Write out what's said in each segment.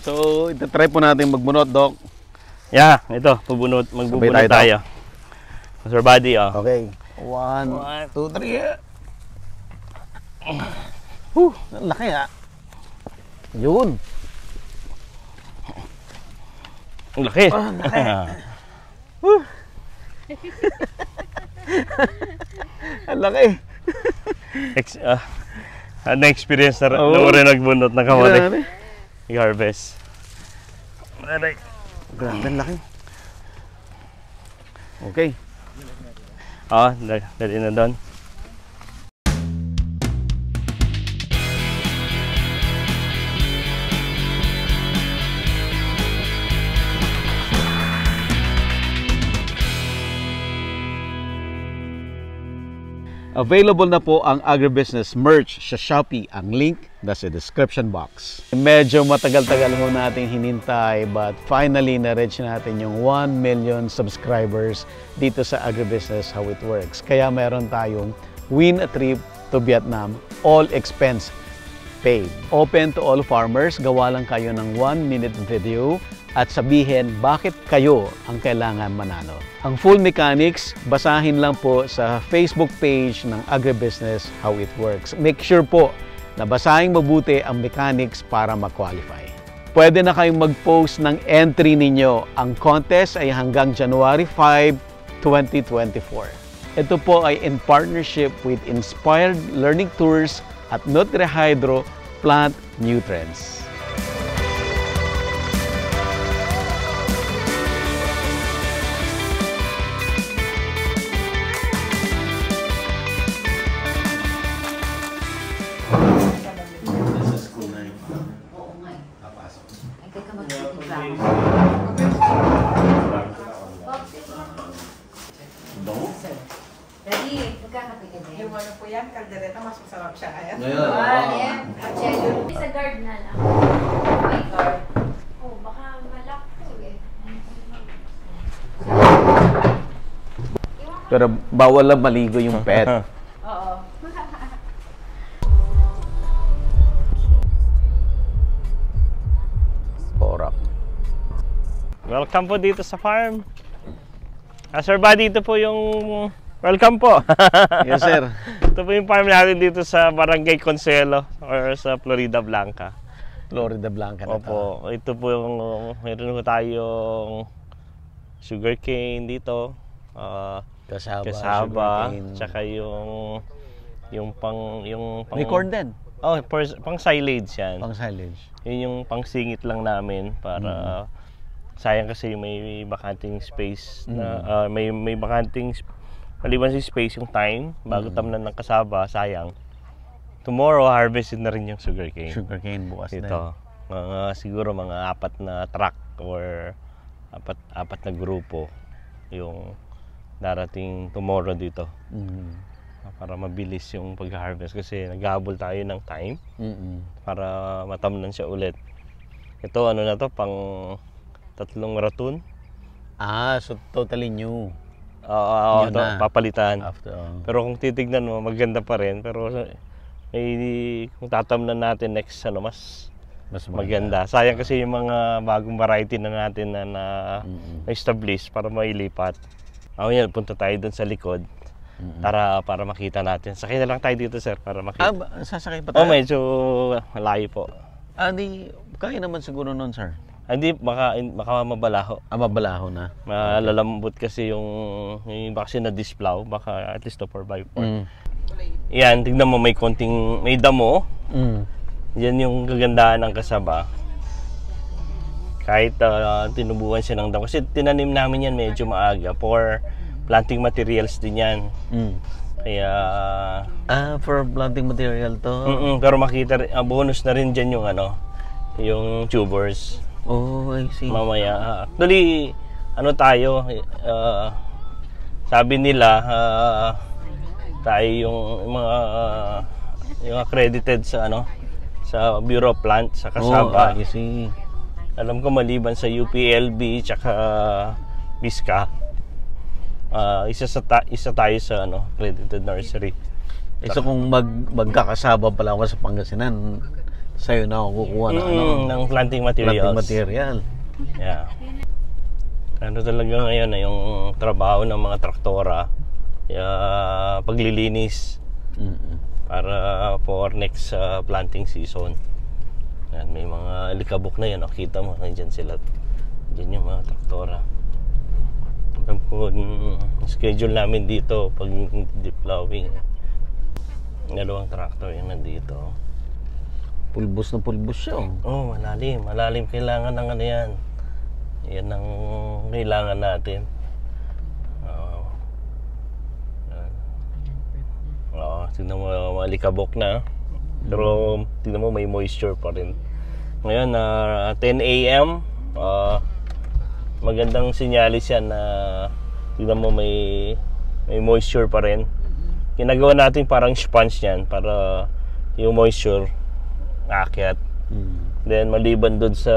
So, ito-try po natin magbunot, Doc. Yeah, ito, magbubunot tayo. Sir Buddy, oh. Okay. 1, 2, 3. Laki ha. Yun. Ang laki. Laki. Ang laki. Na-experience na rin nagbunot ng kamote. I-harvest. Grabe, ang laki. Okay. Dali na doon. Available na po ang agribusiness merch sa Shopee. Ang link nasa description box. Medyo matagal-tagal mo natin hinintay but finally na-reach natin yung 1 million subscribers dito sa Agribusiness How It Works. Kaya meron tayong win a trip to Vietnam, all expense paid. Open to all farmers, gawa lang kayo ng 1-minute video at sabihin bakit kayo ang kailangan manalo. Ang full mechanics, basahin lang po sa Facebook page ng Agribusiness How It Works. Make sure po na basahin mabuti ang mechanics para ma-qualify. Pwede na kayong mag-post ng entry ninyo. Ang contest ay hanggang January 5, 2024. Ito po ay in partnership with Inspired Learning Tours at NutriHydro Plant Nutrients. Yung ano po yan, kaldereta, mas masarap siya. Ayan. Sa guard na lang. May guard. Oh, baka malak. Sige. Pero bawal lang maligo yung pet. Oo. Porap. Welcome po dito sa farm. Sir Buddy, ito po yung... Welcome po. Yes, sir. Ito po yung farm natin dito sa Barangay Consuelo or sa Florida Blanca. Florida Blanca na to. Opo, ito po yung meron po tayong sugarcane dito. Kasaba, tsaka yung pang may corn din. Oh, pang silage yan. Pang silage. Yun yung pang singit lang namin para sayang kasi may bakanting space na may bakanting maliban sa space yung time bago tamnan ng kasaba, sayang. Tomorrow harvestin na rin yung sugarcane. Sugarcane bukas na. Ito. Siguro mga 4 na truck or apat na grupo yung darating tomorrow dito. Para mabilis yung pag-harvest kasi naghahabol tayo ng time para matamnan siya ulit. Ito ano na to, pang 3 ratoon. So totally new. Ito, papalitan. After, Pero kung titignan mo, maganda pa rin. Pero kung tatamnan natin next, mas maganda. Sayang kasi yung mga bagong variety na natin na establish para mailipat. Yan, punta tayo dun sa likod. Para makita natin. Sakay na lang tayo dito, sir, para makita. Sasakay pa tayo? Medyo malayo po. Kaya naman siguro nun, sir. Hindi, baka mabalaho. Mabalaho na. Malalambot kasi yung vaccine na displow, baka at least 4x4. Yan, tignan mo may damo. Yan yung kagandahan ng kasaba. Kahit tinubuan siya ng damo. Kasi tinanim namin yan medyo maaga for planting materials din yan. Kaya... for planting material to? Pero makita, bonus na rin dyan yung yung tubers. Oh, I see. Mamaya. Actually, tayo, sabi nila, tayo yung accredited sa sa Bureau of Plant, sa kasaba. I see. Alam ko maliban sa UPLB tsaka BISCA, isa tayo sa accredited nursery. So kung magkakasaba pala ako sa Pangasinan, Sa'yo na ako kukuha ng ng planting materials. planting material. Yeah. Ano talaga ngayon yung trabaho ng mga traktora, paglilinis para for next planting season. Yan, may mga alikabok na yan. Kita mo, nandiyan sila. Diyan yung mga traktora. Alam ko, schedule namin dito pag deep plowing. Dalawang traktor yung nandito. Pulbos na pulbos siya. Oh, malalim. Malalim kailangan ng ano yan. Yan ang kailangan natin. Tignan mo, malikabok na. Pero tignan mo, may moisture pa rin. Ngayon, 10 a.m. Magandang sinyalis yan na tignan mo, may moisture pa rin. Ginagawa natin parang sponge yan para yung moisture aakyat. Then maliban dun sa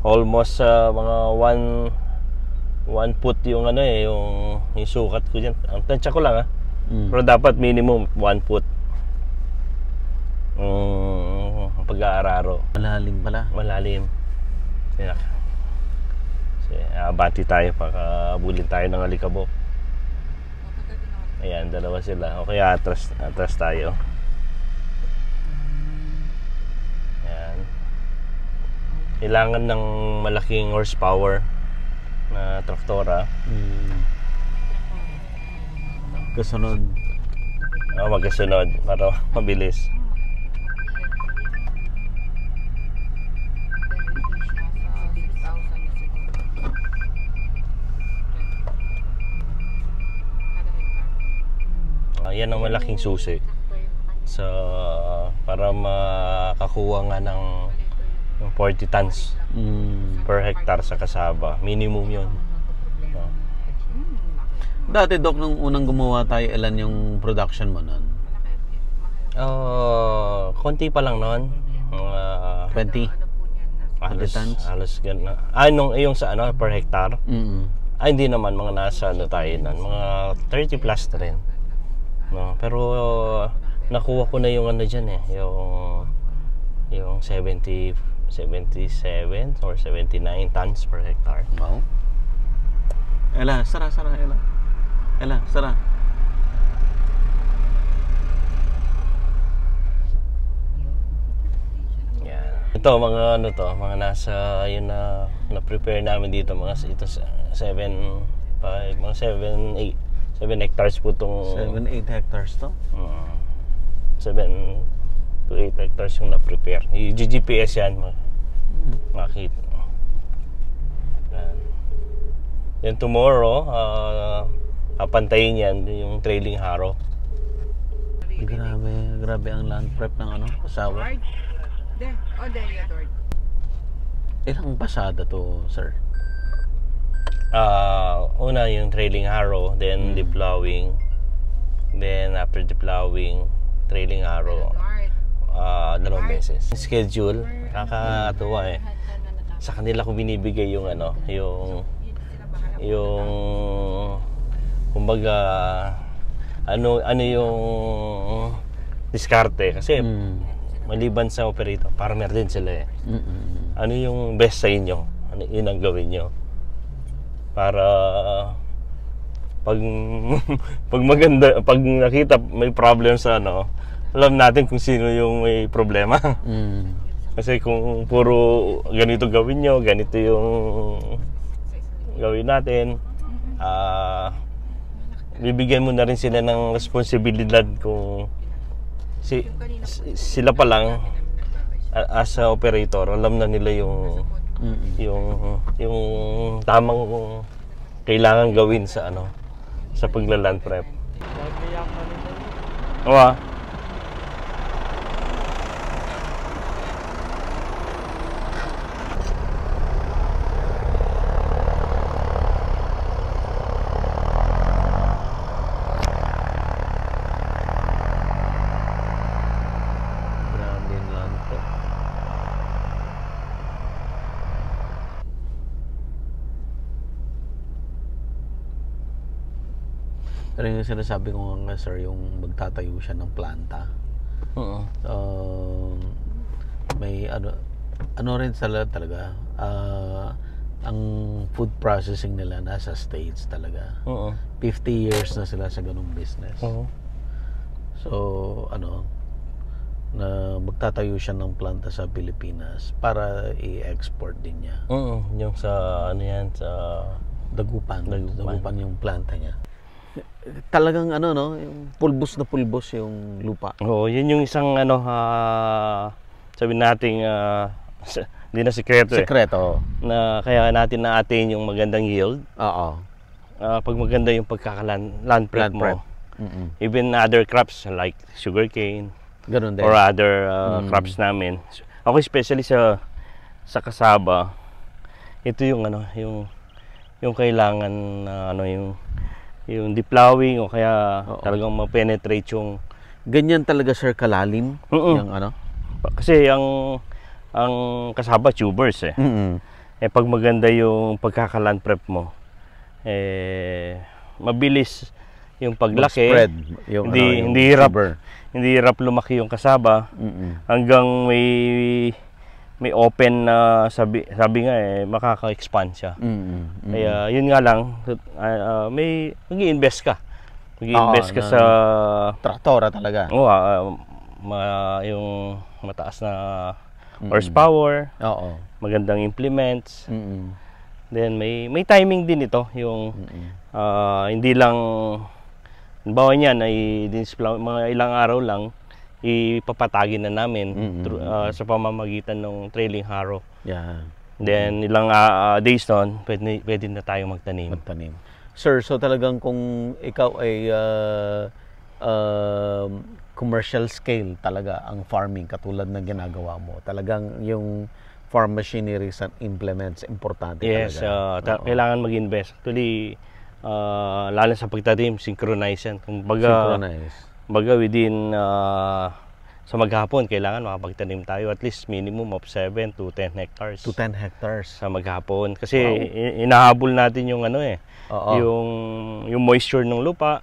almost mga 1 foot yung ano yung sukat ko diyan. Ang tansya ko lang Pero dapat minimum 1 foot. Pag-aararo. Malalim pala. Malalim. Kasi abati tayo para bulin tayo ng alikabok. Ayan, dalawa sila. O kaya atras tayo. Ayan. Kailangan ng malaking horsepower na traktora. Kasunod. Magkasunod para mabilis. Yan ang malaking susi para makakuha nga ng 40 tons per hectare sa kasaba. Minimum yun. Dati, Doc, nung unang gumawa tayo, ilan yung production mo nun? Konti pa lang nun. 20? Halos ganun. Yung sa per hectare? Hindi naman, mga nasa tayo nun. Mga 30 plus na rin. No, pero nakuha ko na yung dyan yung 77 or 79 tons per hectare. Wow. Ela, sara, Ela. Ela, sara. Yeah. Ito mga nasa yun na prepare namin dito mga 7 hectares po itong 7-8 hectares to? 7 to 8 hectares yung na-prepare. Yung GGPS yan, makita. Then tomorrow, papantayin yan yung trailing harrow. Grabe ang land prep ng pasawa. Ilang pasada to, sir? Una yung trailing harrow, then the plowing, then after the plowing, trailing harrow, 2 beses. Schedule, nakakatuwa sa kanila ko binibigay yung yung kumbaga ano yung diskarte kasi maliban sa operator, farmer din sila ano yung best sa inyo, yun ang gawin nyo para pag maganda, pag nakita may problem sa alam natin kung sino yung may problema. Kasi kung puro ganito gawin nyo, ganito yung gawin natin, bibigyan mo na rin sila ng responsibilidad kung sila pa lang as a operator, alam na nila yung tamang kailangan gawin sa sa pagla-land prep. Pero yung sinasabi ko nga, sir, yung magtatayo siya ng planta. may ano rin talaga. Ang food processing nila nasa States talaga. 50 years na sila sa ganung business. So, na magtatayo siya ng planta sa Pilipinas para i-export din niya. Yung sa sa Dagupan yung planta niya. Talagang yung pulbos na pulbos yung lupa. Oo, yun yung isang sabi nating hindi na sikreto na kaya natin na-attain yung magandang yield. Oo. Pag maganda yung land prep mo. Even other crops like sugarcane, ganun din. or other crops namin. Ako especially sa kasaba, ito yung yung kailangan yung deplowing o kaya talagang ma-penetrate yung ganyan talaga, sir, kalalim yung kasi ang kasaba tubers pag maganda yung pagkakaland prep mo mabilis yung paglaki, yung hindi hirap lumaki yung kasaba hanggang may open na sabi nga makaka-expand siya. Kaya yun nga lang may mag-i-invest ka. Sa traktora talaga. Yung mataas na horsepower, magandang implements. Then may timing din ito, yung hindi lang bawa niyan ay mga ilang araw lang ipapatagin na namin sa pamamagitan ng trailing harrow. Then ilang days noon pwede na tayo magtanim. Sir, so talagang kung ikaw ay commercial scale talaga ang farming katulad ng ginagawa mo, talagang yung farm machineries and implements importante talaga. Kailangan mag-invest. Actually, lalo sa pagtanim, synchronize yan. Baga within sa maghapon, kailangan makapagtanim tayo at least minimum of 7 to 10 hectares. Sa maghapon. Kasi inahabol natin yung yung moisture ng lupa.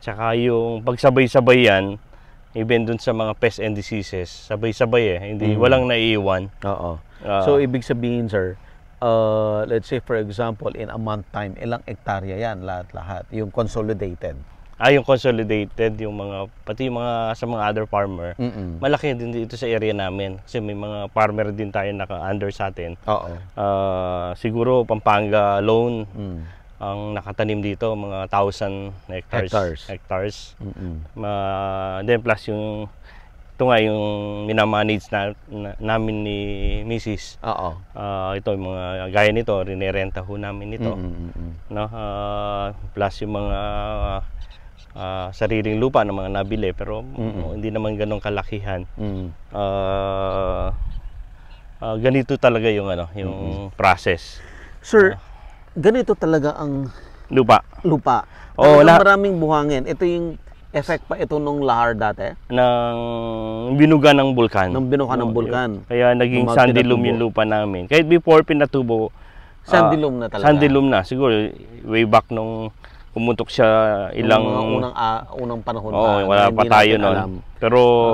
Tsaka yung pagsabay-sabay yan, even dun sa mga pests and diseases, sabay-sabay hindi walang naiiwan. So ibig sabihin, sir, let's say for example in a month time, ilang hektarya yan lahat yung consolidated? Yung consolidated, yung pati yung sa mga other farmer, malaki din dito sa area namin kasi may mga farmer din tayo naka-under sa atin. Siguro Pampanga alone ang nakatanim dito mga 1,000 hectares. Then plus yung ito nga yung minamanage namin ni Mrs. Ito yung mga gaya nito, rinerenta ho namin ito. Plus yung mga sariling lupa ng mga nabili pero hindi naman ganong kalakihan. Ganito talaga yung yung process. Sir, ganito talaga ang lupa. Maraming buhangin. Ito yung effect pa ito nung lahar dati? Ng binuga ng bulkan. Kaya naging sandy loam yung lupa namin. Kahit before pinatubo, sandy loam na talaga. Sandy loam na. Siguro way back nung pumuntok siya ilang unang panahon wala pa tayo noon. Pero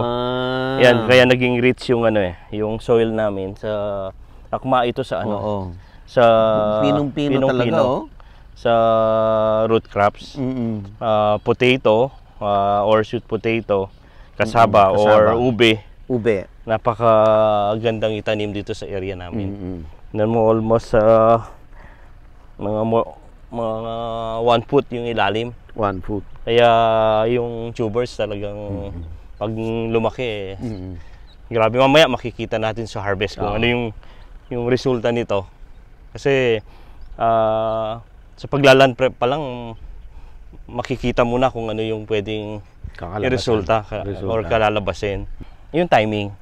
yan, kaya naging rich yung yung soil namin sa akma ito sa sa pinong-pino talaga sa root crops. Potato or sweet potato, kasaba or ube. Napakagandang itanim dito sa area namin. Almost mga 1 foot yung ilalim. 1 foot. Kaya yung tubers talagang pag lumaki grabe, mamaya makikita natin sa harvest kung ano yung resulta nito. Kasi sa paglaland prep pa lang makikita mo na kung ano yung pwedeng resulta or kalalabasin. Yung timing.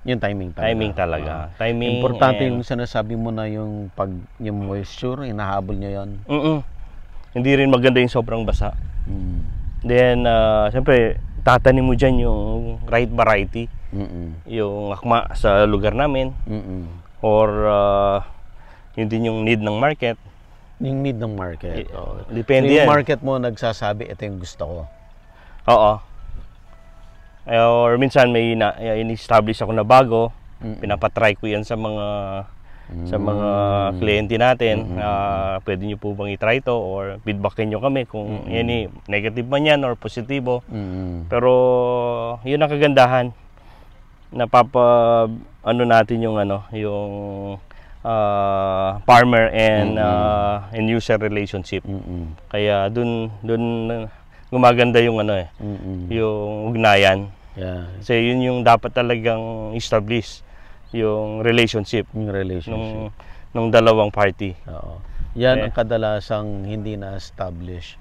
Timing talaga. Importante yung sinasabi mo na yung moisture, inahabol nyo yun. Hindi rin maganda yung sobrang basa. Then, siyempre, tatanim mo dyan yung right variety. Yung akma sa lugar namin. Or, yun din yung need ng market. Yung need ng market. Depende yung yan. market mo nagsasabi, ito yung gusto ko. Or minsan may in-establish ako na bago. Pinapatry ko yan sa mga kliyente natin. Pwede nyo po bang i-try to or feedbackin nyo kami kung negative man yan or positibo. Pero yun ang kagandahan. Ano natin yung farmer and user relationship. Kaya dun gumaganda yung yung ugnayan. Yeah. Kasi yun yung dapat talagang establish yung relationship, nung dalawang party. Oo. Yan ang kadalasang hindi na-establish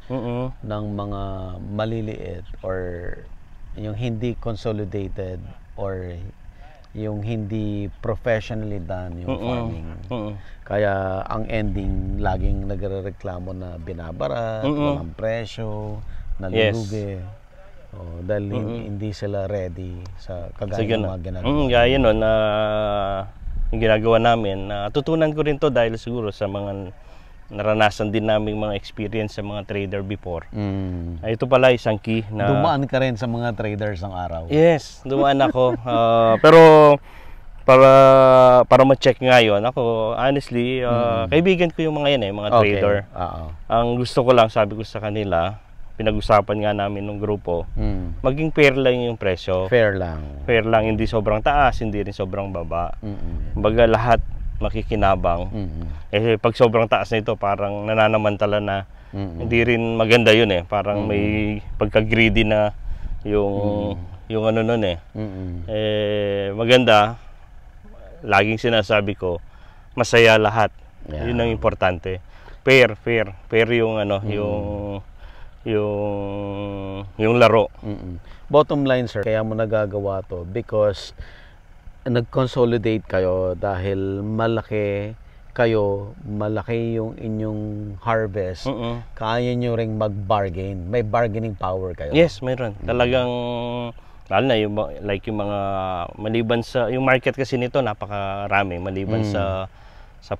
ng mga maliliit or yung hindi consolidated or yung hindi professionally done yung farming. Kaya ang ending laging nagrereklamo na binabarat, walang presyo, nalulugi. Dahil hindi sila ready sa kagaya ng mga ginagawa. Gaya nun na yung ginagawa namin. Natutunan ko rin to dahil siguro sa mga naranasan din naming mga experience sa mga trader before. Ito pala isang key na... Dumaan ka rin sa mga traders ng araw. Yes, dumaan ako. Pero para ma-check ngayon, ako honestly, kaibigan ko yung mga yan mga trader. Ang gusto ko lang, sabi ko sa kanila, pinag-usapan nga namin ng grupo, maging fair lang yung presyo. Fair lang. Fair lang, hindi sobrang taas, hindi rin sobrang baba. Kumbaga lahat makikinabang. Pag sobrang taas na ito, parang nananamantala na hindi rin maganda yun Parang may pagka-greedy na yung maganda, laging sinasabi ko, masaya lahat. Yun ang importante. Fair yung yung laro. Bottom line, sir, kaya mo nagagawa to because nag-consolidate kayo dahil malaki kayo, malaki yung inyong harvest. Kaya nyo ring mag-bargain. May bargaining power kayo. Yes, mayroon. Talagang lalo na yung mga maliban sa yung market kasi nito napakarami maliban sa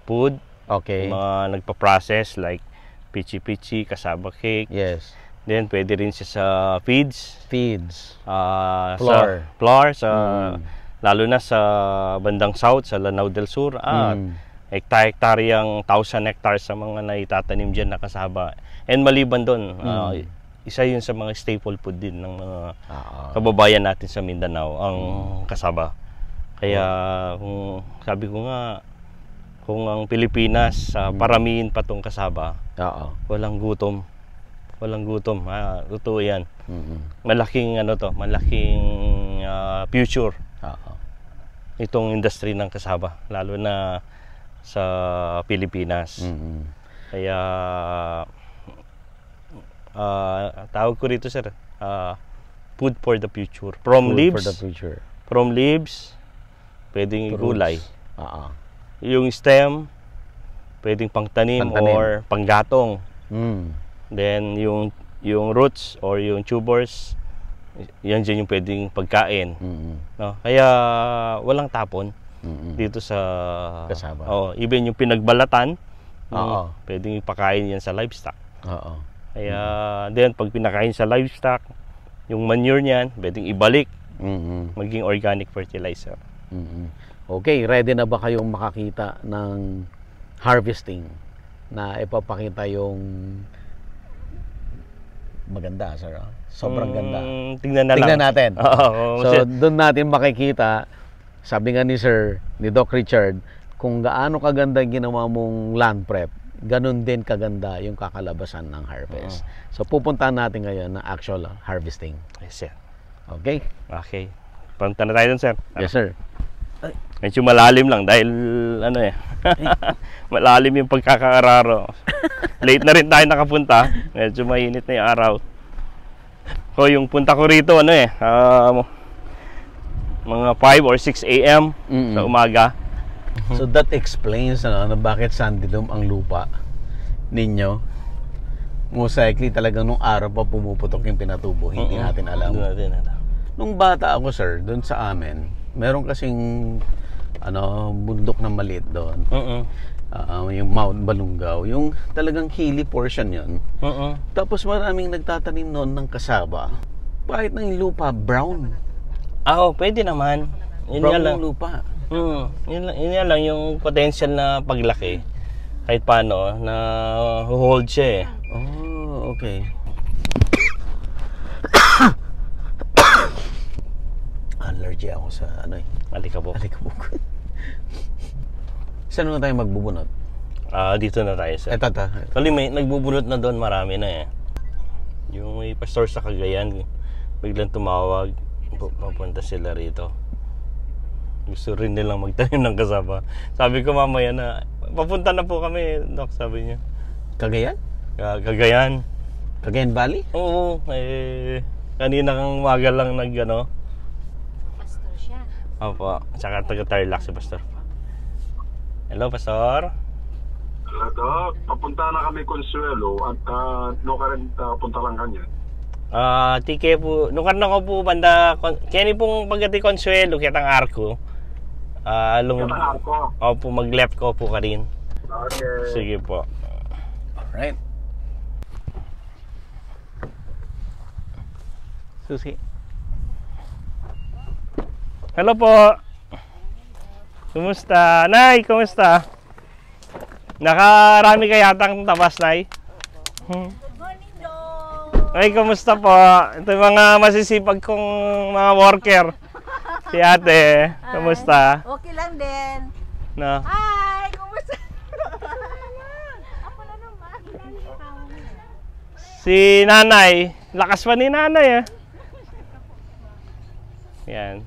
food. Okay. Yung mga nagpa-process like pichi-pichi, kasaba cake. Yes. Then pwede rin siya sa feeds. Flour. Lalo na sa bandang south, sa Lanao del Sur. Hektar-hektaryang 1,000 hectares sa mga naitatanim dyan na kasaba. And maliban doon, isa yun sa mga staple food din ng mga kababayan natin sa Mindanao, ang kasaba. Kaya kung sabi ko nga, kung ang Pilipinas paramihin pa tong kasaba, walang gutom. Totoo yan. Malaking malaking future itong industry ng kasaba, lalo na sa Pilipinas. Kaya tawag ko rito, sir, food for the future. From leaves, pwedeng gulay. Yung stem, pwedeng pangtanim or panggatong. Then yung roots or yung tubers, yan dyan yung pwedeng pagkain. No? Kaya walang tapon dito sa kasaba. Even yung pinagbalatan, pwedeng ipakain yan sa livestock. Kaya then pag pinakain sa livestock, yung manure niyan, pwedeng ibalik maging organic fertilizer. Okay, ready na ba kayong makakita ng harvesting na ipapakita yung maganda, sir? Sobrang ganda. Tingnan natin. So, doon natin makikita, sabi nga ni Sir, ni Doc Richard, kung gaano kaganda ginawa mong land prep, ganun din kaganda yung kakalabasan ng harvest. So, pupuntahan natin ngayon ng actual harvesting. Yes, sir. Okay? Okay. Punta na tayo dun, sir. Yes, sir. Medyo malalim lang dahil malalim yung pagkakaararo. Late na rin tayo nakapunta. Medyo mainit na yung araw. So yung punta ko rito mga 5 or 6 a.m. sa umaga. So that explains na bakit sandy dome ang lupa ninyo. Most likely talagang nung araw pa pumuputok yung pinatubo. Hindi natin alam. Nung bata ako, sir, doon sa amin, meron kasing bundok na maliit doon. Yung Mount Balungaw, yung talagang hilly portion yun. Tapos maraming nagtatanim noon ng kasaba. Bakit ng lupa brown? Pwede naman. Yun Brown lang. yung lupa. Yun lang yung potential na paglaki. Kahit paano, na hold siya eh. Oh, okay. Allergy ako sa ano eh. Alikabok. Alikabok. Saan naman tayo magbubunot? Dito na tayo, sir. Eto. Actually, may nagbubunot na doon, marami na eh. Yung may pastor sa Cagayan, biglang tumawag, papunta sila rito. Gusto rin nilang magtanim ng kasaba. Sabi ko mamaya na, papunta na po kami, Doc, sabi niya. Cagayan? Cagayan. Cagayan Valley? Oo, kanina kang umaga lang Pastor siya. Opo, tsaka taga-Tarlac si Pastor. Hello, Pastor. Doc, papunta na kami Consuelo at no ka rin punta lang kanya. Tike po, nung ko po banda, kaya pong pagkati Consuelo, kitang arko. Katahan ko. Opo, mag-left ko po ka rin. Okay. Sige po. Alright. Susi. Hello po. Kumusta? Nay, kumusta? Nakarami ka yatang tabas, Nay? Ay, kumusta po? Ito yung mga masisipag kong mga worker. Si ate, kumusta? Okay lang din. No? Hi! Kumusta? Ako na naman. Si nanay, lakas pa ni nanay eh. Yan.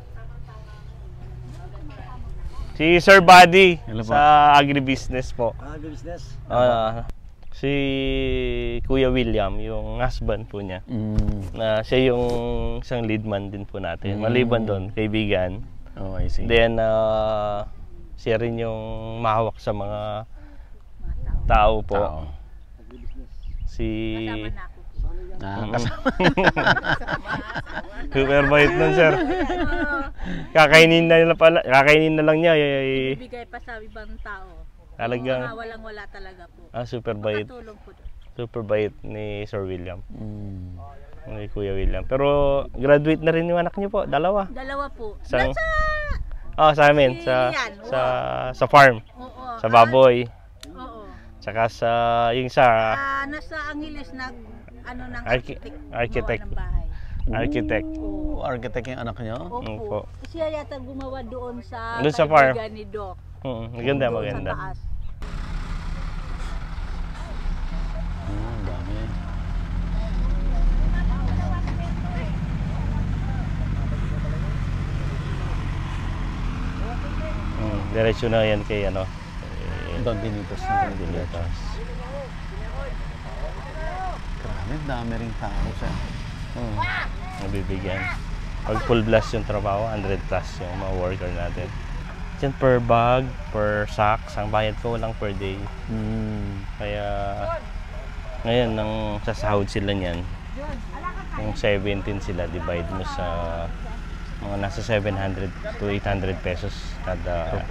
Si Sir Buddy Hello po. sa agribusiness po. Agribusiness? Si Kuya William, yung husband po niya. Na siya yung isang lead man din po natin. Maliban doon, kaibigan. Oh, I see. Then, siya rin yung mahawak sa mga tao po. Tao. Si... Kasama. Super bait nun, sir. Kakainin na lang niya. Bigay pa sa ibang tao. Talagang, Walang-wala talaga po. super bait. Tulong po doon. Super bait ni Sir William. Ni Kuya William. Pero, graduate na rin yung anak niyo po. Dalawa. Dalawa po. Sa amin. Yan, Sa farm. Oo. Sa baboy. Oo. Tsaka sa, yung sa Nasa Angeles ng architect. ng bahay. Architect. Oh, architect yung anak niyo? Opo. Siya yata gumawa doon sa Doon sa farm. kaibigan ni Doc. Maganda, Doon maganda. Sa taas. Dami. Diretso na yan kay ano. Don Dinitos na Dinitos. Grabe, dami ring tao sa... Nabibigyan. Pag full blast yung trabaho, 100 plus yung mga worker natin. Yan per bag, per sacks, ang bayad ko lang per day. Kaya ngayon, nang sasahod sila niyan, kung 17 sila, divide mo sa mga nasa 700 to 800 pesos kada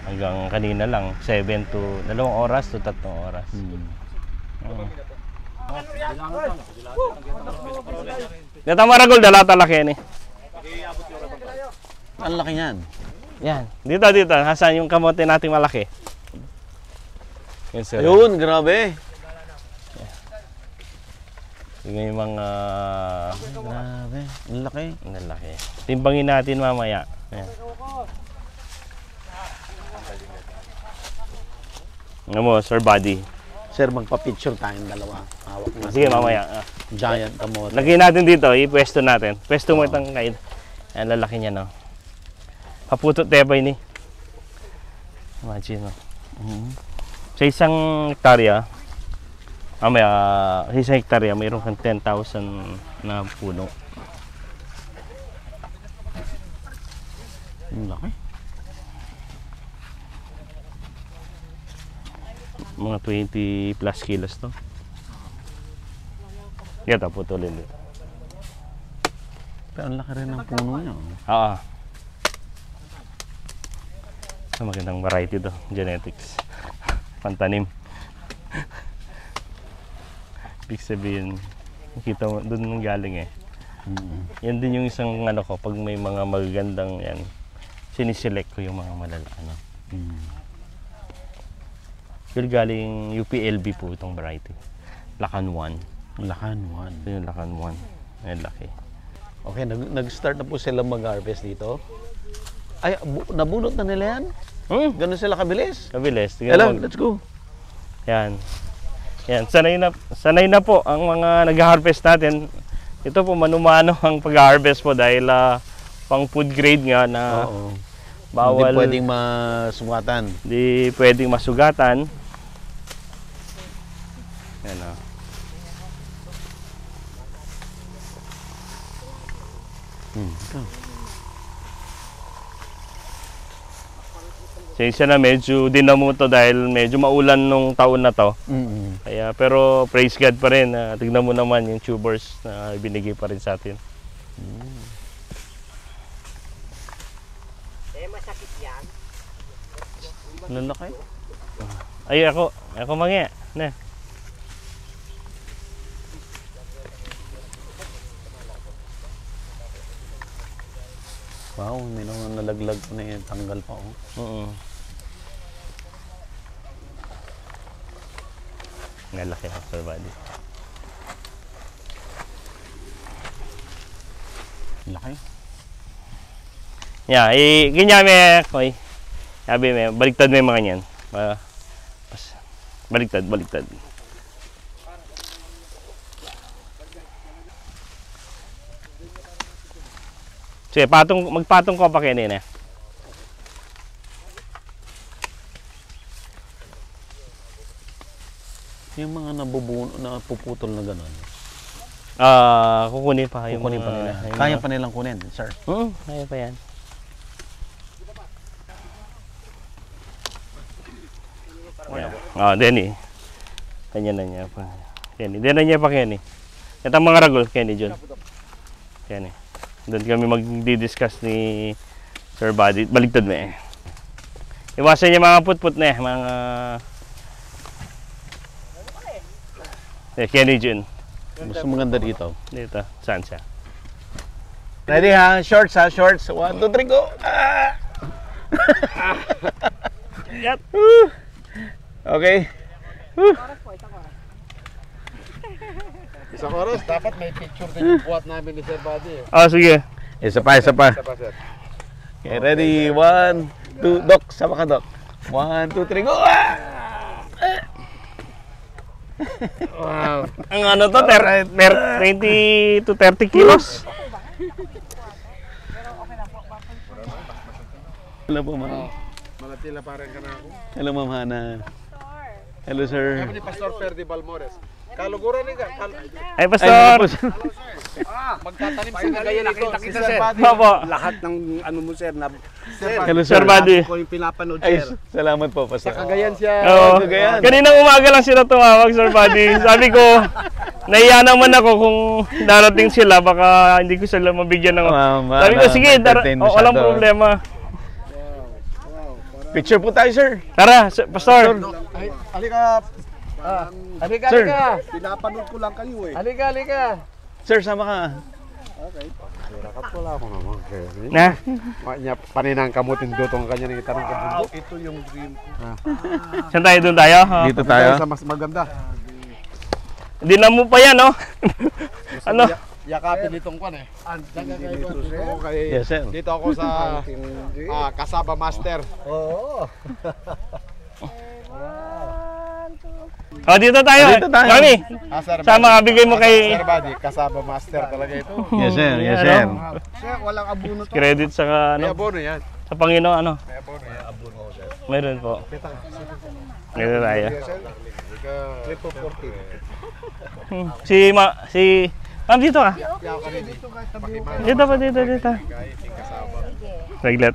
hanggang kanina lang 7 to 2 oras to 3 oras. Dito maragol dala talaki ni. Ang laki niyan. Yan. Dito. Hasan yung kamote nating malaki. Yan, sir. Ayun, grabe. Yung mga... Grabe, ang laki. Ang laki. Timbangin natin mamaya. Ayan. Ano mo, Sir Buddy? Sir, magpa-picture tayong dalawa. Hawak natin. Sige, mamaya. Giant kamote. Lagyan natin dito, ipwesto natin. Pwesto mo itong kain. Ayan, lalaki niya, no? Paputot tebay ni. Imagine, no? Sa isang hektarya, sa isang hektarya, mayroon kang 10,000 na puno. Ang laki. Mga 20 plus kilos to. Yan, putulin dito. Pero ang laki rin ng puno niya. Oo. Magandang variety to, genetics. Pantanim. Ibig sabihin, nakita mo, doon nang galing eh. Yan din yung isang ano ko, pag may mga magagandang yan, siniselect ko yung mga ano. Yung galing UPLB po itong variety. Lakan 1. Lakan 1. Ito yung Lakan 1. Ayan, laki. Okay, nag-start na po sila mag-harvest dito. Ay, nabunot na nila yan? Ganun sila kabilis? Kabilis. Hello, let's go. Yan. Yan, sanay na po ang mga nag-harvest natin. Ito po manumano ang pag-harvest po dahil pang food grade nga na bawal. Hindi pwedeng masugatan. Hindi pwedeng masugatan. Yan o. Sensya na medyo dinamuto dahil medyo maulan nung taon na to. Kaya, pero praise God pa rin. Tignan mo naman yung tubers na binigay pa rin sa atin. Masakit yan. Lalaki. Ay, ako mangi. Na. Wow, may naman nalaglag ko na yan. Tanggal pa ako. Nalaki ako, Sir Buddy. Laki. Yeah, ganyan may koy. Sabi may baliktad may mga niyan. Baliktad. Sige, magpatong ko pa kanina. Yung mga napuputol na gano'n. Kukunin pa yung Kukunin pa nila. Kaya pa nilang kunin, sir. Kaya pa yan. Denny. Kanya na niya pa. Kenny. Denny niya pa Kenny. Ito ang mga ragol, Kenny, John. Kenny. Doon kami magdi-discuss ni Sir Buddy. Baligtad mo eh. Iwasan niya mga put-put na eh. Mga... Kenny, John. Gusto maganda dito. Dito. Saan siya? Ready ha? Shorts ha? Shorts. 1, 2, 3, go! Yat! Okay. Isang oras, dapat may picture din yung buhat namin ni Sir Buddy. Sige. Isa pa. Sir. Okay, ready? 1, 2, Dok. Sama ka, Dok. 1, 2, 3, go! Wow. Ang ano to, 20 to 30 kilos. Hello po, ma'am. Malatila pa rin ka na ako. Hello, ma'am Hana. Hello, sir. Kami ni Pastor Ferdy Balmores. Kaluguran ni ka. Ay, Pastor! Magtatanim sila kayo nakita sir. Opo. Lahat ng ano mo sir na Hello, Sir sir. Buddy. ko yung pinapanood Ay, sir. salamat po, Pastor. Kagayan siya. Oo. Cagayan. Kaninang umaga lang sila tumawag, Sir Buddy. Sabi ko, nahiya naman ako kung darating sila, baka hindi ko sila mabigyan ng... Sabi ko, sige, walang problema. Picture po tayo, sir. Tara, Pastor. Halika. Halika. Pinapanood ko lang kayo eh. Halika. Sir, sama ka. Rakat wala ako naman. Na? Makanya paninang kamutin dutong kanya ng itanong ka bundok. Ito yung dream ko. Saan tayo? Doon tayo? Dito tayo. Sa mas maganda. Hindi na mo pa yan, no? Ano? Yakapin itong kwan eh. Dito kay Yes, sir. dito ako sa Kasaba Master. Oo. Dito tayo. Dito tayo. Kami. Sir Sama, bigay mo kay... Sir Buddy, Kasaba Master talaga ito. Yes, sir. Yes, sir. Sir, walang abuno to. Credit sa, May ano, abono yan. sa Panginoon, ano? May abono yan. Meron po. Dito tayo. Trip of 14. Si Ma'am, dito ka. Dito pa, dito. Reglet.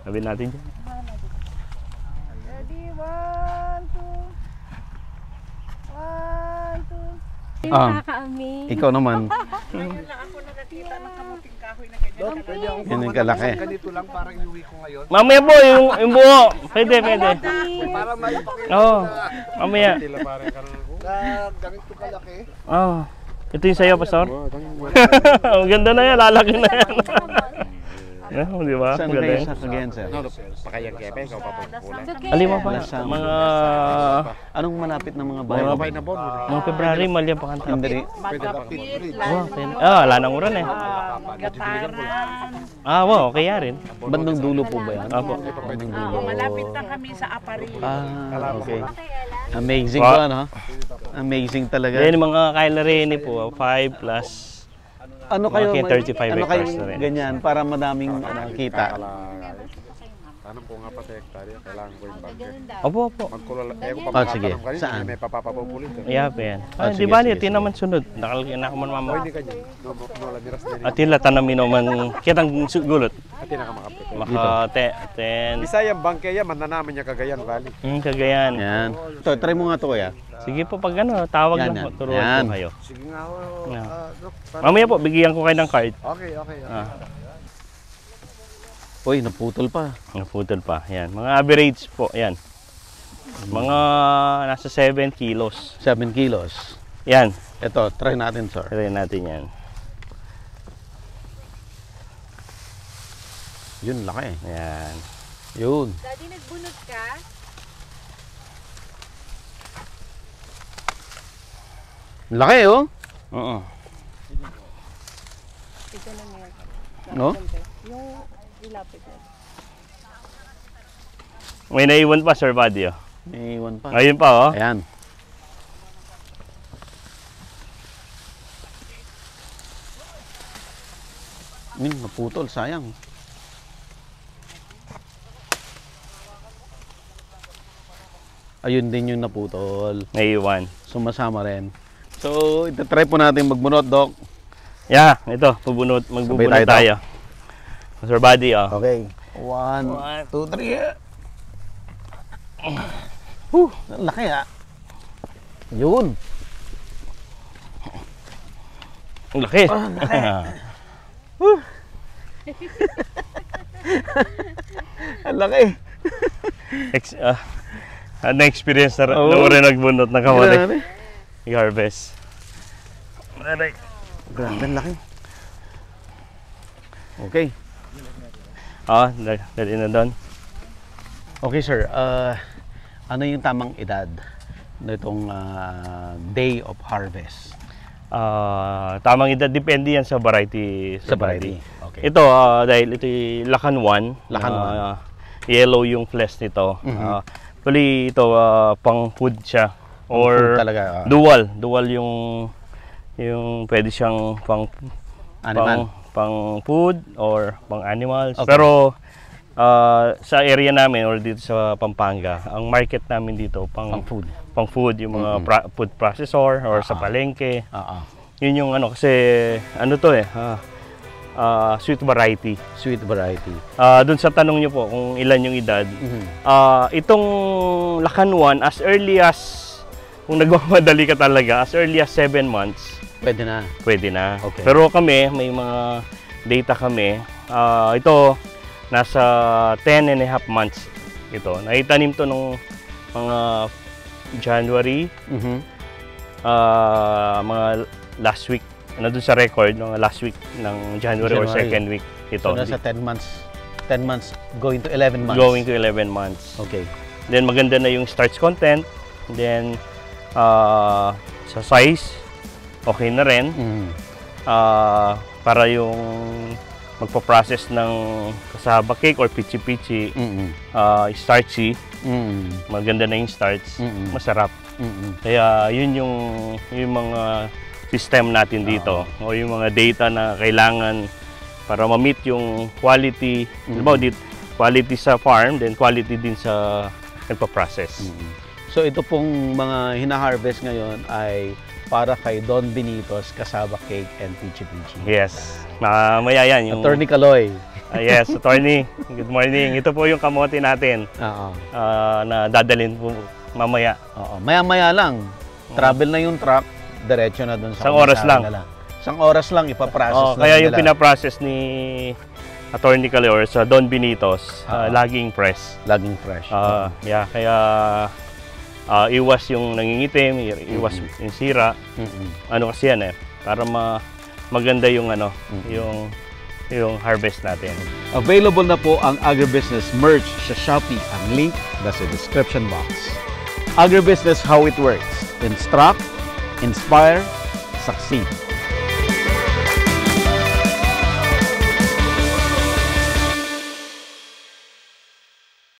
Sabi natin dyan. Ready? 1, 2. 1, 2. Nakaka-amaze. Ikaw naman. Ngayon lang ako nakakita ng kamuting kahoy na ganyan. Pwede akong Yan yung kalaki. ganito lang para iuwi ko ngayon. Mamaya po, yung buo. Pwede. Para malapit Oo. Mamaya. Tila pare ka na ako. na ganito kalaki. Ito yung sa'yo, Pastor. Ang ganda na yan, lalaki na yan. Di ba? Saan Galing. kayo sa Cagayan, sir? Pakayang kepe, ikaw pa pagpulay. Alima pa. Lasang. Mga Anong malapit na mga Mga bayan? bay na bon. mga February, malya pa kanta. Hindi. Wala nang uran eh. Gataran. Wow, kaya rin. Bandang dulo po ba yan? Opo. Bandang dulo. Malapit na kami sa Apari. Okay. Amazing Wow. po, ano? Amazing talaga. Yan yung mga Kyla Rene po, 5 plus. Ano kayo, Mga 35 ano kayo hectares na rin. ganyan para madaming kita? Tanong ko nga pa sa hektarya, kailangan ko yung bangke. Opo, opo. Magkulala, ko pa Sige. makatanong kanina, Saan? may papapapulit. Yeah, pa yan. sige, Di ba sige, niya, naman sunod. Nakalagyan na ako man mama. Hindi kanya, no miras din. At tila tanamin naman, kitang gulot. At hindi na ka makapit. Maka 10. Bisayang bangke yan, mananamin niya Cagayan Valley. Kagayan. Yan. Ito, try mo nga to kuya. Sige po, pag ano, tawag Yan, lang yan. po, turuan Yan. po kayo. Sige nga ho, Yeah. Dok. Mamaya po, bigyan ko kayo ng card. Okay. Ah, Uy, naputol pa. naputol pa. Yan. Mga average po, yan. Mga nasa 7 kilos. 7 kilos. Yan. Ito, try natin, sir. Try natin yan. Yun, laki. Yan. Yun. Daddy, nagbunot ka? Laki, oh. Oo. Ito na meron. No? Yung ilapit na. May naiwan pa, Sir Buddy. Oh. May iwan pa. Ngayon pa, oh. Ayan. Naputol, sayang. Ayun din yung naputol. Naiwan. Sumasama rin. So, ito-try po natin magbunot, Doc. Yeah, ito. Magbubunot tayo. Sir Buddy, oh. Okay. 1, 2, 3. Laki ha. Yun. Ang laki. Ang laki. Na-experience na Oo. rin nagbunot na kamali. Grabe. I-harvest. Grabe, ang laki. Okay. Dali na doon. Okay, sir. Ano yung tamang edad nitong day of harvest? Tamang edad, depende yan sa variety. Sa variety. Okay. Ito, dahil ito yung Lakan 1. Lakan Yellow yung flesh nito. Mhm. Actually, ito pang food siya. Food Or talaga. dual. Dual yung pwede siyang Animal. pang food or pang animals. Okay. Pero sa area namin or dito sa Pampanga, ang market namin dito Pang food. pang food, yung mga food processor or sa palengke. Yun yung ano kasi ano to sweet variety. Sweet variety. Doon sa tanong niyo po kung ilan yung edad. Itong Lakan 1 as early as kung nagmamadali ka talaga, as early as 7 months, Pwede na. pwede na. Okay. Pero kami, may mga data kami. Ito, nasa 10 and a half months ito. Naitanim to nung mga January, mga last week. Nandun sa record, mga last week ng January or second week ito. So, nasa 10 months. 10 months going to 11 months. Going to 11 months. Okay. Then maganda na yung starch content. Then sa size, okay na rin. Para yung magpa-process ng kasaba cake or pichi-pichi, starchy, maganda na yung starch, masarap. Kaya yun yung mga system natin dito o yung mga data na kailangan para ma-meet yung quality, quality sa farm, then quality din sa nagpa-process. So ito pong mga hina-harvest ngayon ay para kay Don Benitos, Kasaba Cake and Pichi Pichi. Yes. Mamaya yan. Yung, Attorney Kaloy. yes, attorney. Good morning. Ito po yung kamote natin na dadalhin po mamaya. Maya-maya lang. Travel na yung truck, diretso na dun sa Isang oras lang. Isang oras lang ipaprocess na Kaya yung nila. pinaprocess ni Attorney Calor sa Don Benitos, laging fresh. Laging fresh. Kaya iwas yung nangingitim, iwas yung sira. Ano kasi yan para maganda yung yung harvest natin. Available na po ang agribusiness merch sa Shopee. Ang link nasa description box. Agribusiness, how it works. Instruct, inspire, succeed.